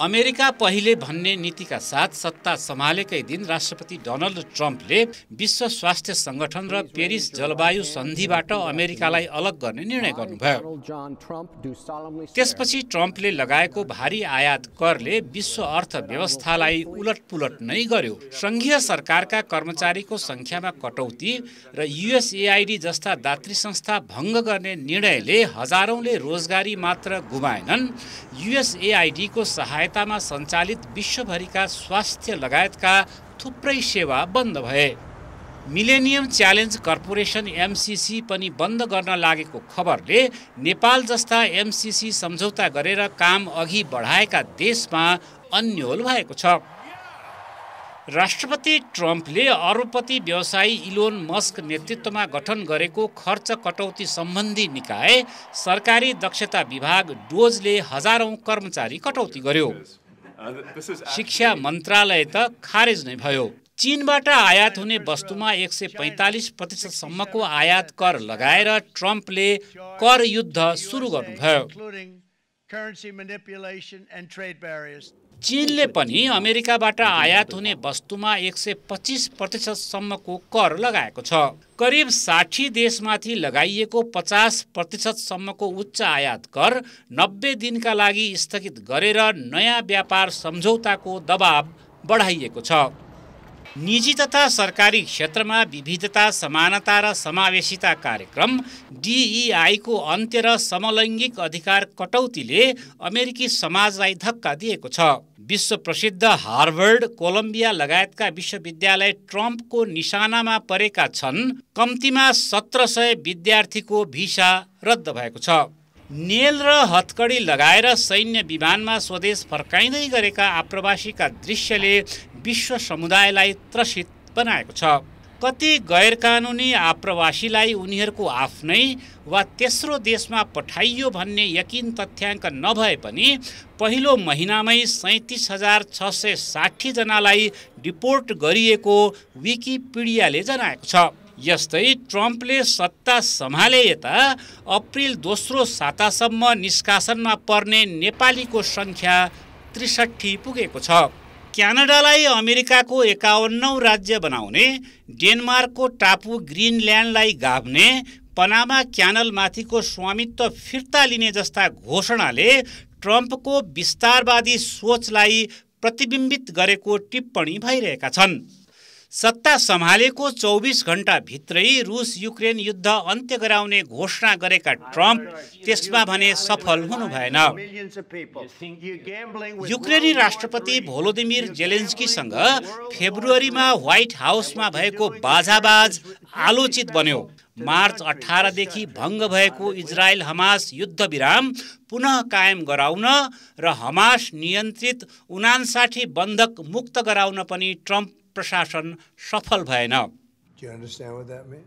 America पहिले भन्ने नीतिका साथ सत्ता सम्हालेकै दिन राष्ट्रपति डोनाल्ड ट्रम्पले विश्व स्वास्थ्य संगठन र पेरिस जलवायु सन्धिबाट अमेरिकालाई अलग गर्ने निर्णय गर्नुभयो। त्यसपछि ट्रम्पले लगाएको भारी आयात करले विश्व अर्थव्यवस्थालाई उलटपुलट नै गर्यो। संघीय सरकारका कर्मचारीको संख्यामा कटौती र युएसएआईडी जस्ता दात्री संस्था भङ्ग गर्ने निर्णयले हजारौंले रोजगारी मात्र गुमाएनन्, युएसएआईडी को सहायतामा सञ्चालित विश्वभरिका स्वास्थ्य लगायतका थुप्रै सेवा बन्द भए। मिलेनियम च्यालेन्ज कर्पोरेसन एमसीसी पनि बन्द गर्न लागेको खबरले नेपाल जस्ता एमसीसी सम्झौता गरेर काम अघि बढाएका देशमा अन्यल भएको छ। राष्ट्रपति ट्रम्पले अरबपति व्यवसायी इलोन मस्क नेतृत्वमा गठन गरेको खर्च कटौती सम्बन्धी निकाय सरकारी दक्षता विभाग डोजले हजारौं कर्मचारी कटौती गर्यो। शिक्षा मन्त्रालय त खारेज नै भयो। चीनबाट आयात हुने वस्तुमा 145% सम्मको आयात कर लगाएर ट्रम्पले कर युद्ध सुरु गर्नुभयो। चीनले पनि अमेरिकाबाट आयात हुने वस्तुमा 125% सम्मको कर लगाएको छ। करिब 60 देशमाथि लगाइएको 50% सम्मको उच्च आयात कर 90 दिनका लागि स्थगित गरेर नयाँ व्यापार सम्झौताको दबाव बढाइएको छ। निजी तथा सरकारी क्षेत्रमा विविधता, समानता र समावेशिता कार्यक्रम DEI को अन्त्य र समलैङ्गिक अधिकार कटौतीले अमेरिकी समाजलाई धक्का दिएको छ। विश्व प्रसिद्ध हार्वर्ड, कोलम्बिया लगायतका विश्वविद्यालय ट्रम्पको निशानामा परेका छन्। कम्तीमा 1700 विद्यार्थीको भिसा रद्द भएको छ। नेल र हत्कडी लगाएर सैन्य विमानमा स्वदेश फर्काइँदै गरेका आप्रवासीका दृश्यले विश्व समुदायलाई त्रसित बनाएको छ। कति गैरकानुनी आप्रवासीलाई उनीहरूको आफ्नै वा तेस्रो देशमा पठाइयो भन्ने यकिन तथ्याङ्क नभए पनि पहिलो महिनामै 37,660 जनालाई डिपोर्ट गरिएको विकिपीडियाले जनाएको छ। यस्तै ट्रम्पले सत्ता सम्हाले यता अप्रिल दोस्रो सातासम्म निष्कासनमा पर्ने नेपालीको संख्या 63 पुगेको छ। क्यानाडालाई अमेरिकाको 51औं राज्य बनाउने, डेनमार्कको टापु ग्रिनल्यान्डलाई गाभ्ने, पनामा क्यानलमाथिको स्वामित्व फिर्ता लिने जस्ता घोषणाले ट्रम्पको विस्तारवादी सोचलाई प्रतिबिम्बित गरेको टिप्पणी भइरहेका छन्। सत्ता सम्हालेको 24 घण्टा भित्रै रुस युक्रेन युद्ध अन्त्य गराउने घोषणा गरेका ट्रम्प त्यसमा भने सफल हुनु भएन। युक्रेनी राष्ट्रपति भोलोदिमिर जेलेन्स्कीसँग फेब्रुअरीमा व्हाइट हाउसमा भएको बाझाबाज आलोचित बन्यो। मार्च 18 देखि भङ्ग भएको इजरायल हमास युद्धविराम पुनः कायम गराउन र हमास नियन्त्रित 59 बन्धक मुक्त गराउन पनि ट्रम्प प्रशासन सफल भएन।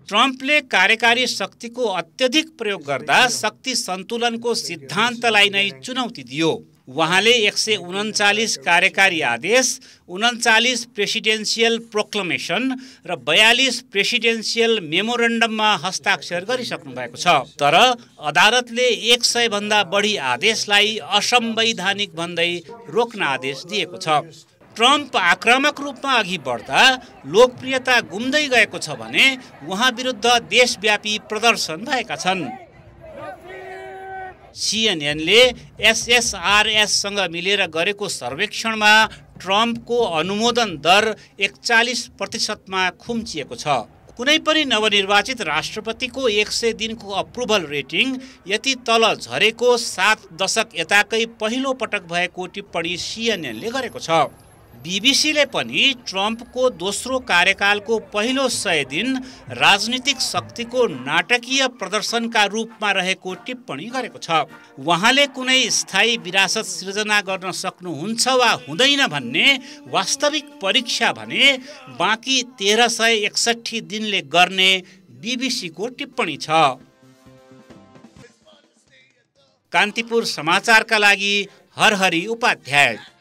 ट्रम्पले कार्यकारी शक्तिको अत्यधिक प्रयोग गर्दा शक्ति सन्तुलनको सिद्धान्तलाई नै चुनौती दियो। उहाँले 139 कार्यकारी आदेश, 39 प्रेसिडेन्सियल प्रोक्लमेसन र 42 प्रेसिडेन्सियल मेमोरेन्डममा हस्ताक्षर गरिसक्नु भएको छ। तर अदालतले 100 भन्दा बढी आदेशलाई असंवैधानिक भन्दै रोक्न आदेश दिएको छ। ट्रम्प आक्रामक रूपमा अघि बढ्दा लोकप्रियता गुम्दै गएको छ भने उहाँ विरुद्ध देशव्यापी प्रदर्शन भएका छन्। सीएनएनले एसएसआरएससँग मिलेर गरेको सर्वेक्षणमा ट्रम्पको अनुमोदन दर 41% मा खुम्चिएको छ। कुनै पनि नवनिर्वाचित राष्ट्रपतिको 100 दिनको अप्रुभल रेटिङ यति तल झरेको 7 दशक यताकै पहिलो पटक भएको टिप्पणी सीएनएनले गरेको छ। बीबीसीले पनि ट्रम्पको दोस्रो कार्यकालको पहिलो 100 दिन राजनीतिक शक्तिको नाटकीय प्रदर्शनका रूपमा रहेको टिप्पणी गरेको छ। उहाँले कुनै स्थायी विरासत सृजना गर्न सक्नुहुन्छ वा हुँदैन भन्ने वास्तविक परीक्षा भने बाँकी 1361 दिनले गर्ने बीबीसीको टिप्पणी छ। कान्तिपुर समाचारका लागि हरहरि उपाध्याय।